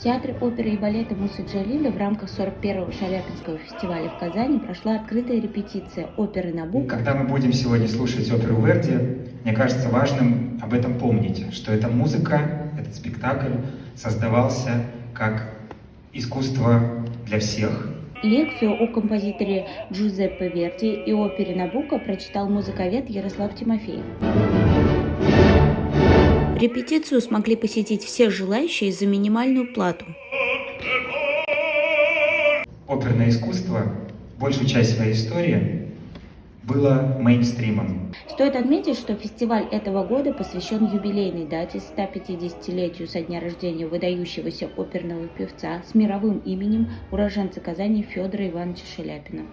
Театре оперы и балета Мусы Джалиля в рамках 41-го Шаляпинского фестиваля в Казани прошла открытая репетиция оперы «Набуко». Когда мы будем сегодня слушать оперу Верди, мне кажется важным об этом помнить, что эта музыка, этот спектакль создавался как искусство для всех. Лекцию о композиторе Джузеппе Верди и опере «Набуко» прочитал музыковед Ярослав Тимофеев. Репетицию смогли посетить все желающие за минимальную плату. Оперное искусство, большую часть своей истории, было мейнстримом. Стоит отметить, что фестиваль этого года посвящен юбилейной дате 150-летию со дня рождения выдающегося оперного певца с мировым именем уроженца Казани Федора Ивановича Шаляпина.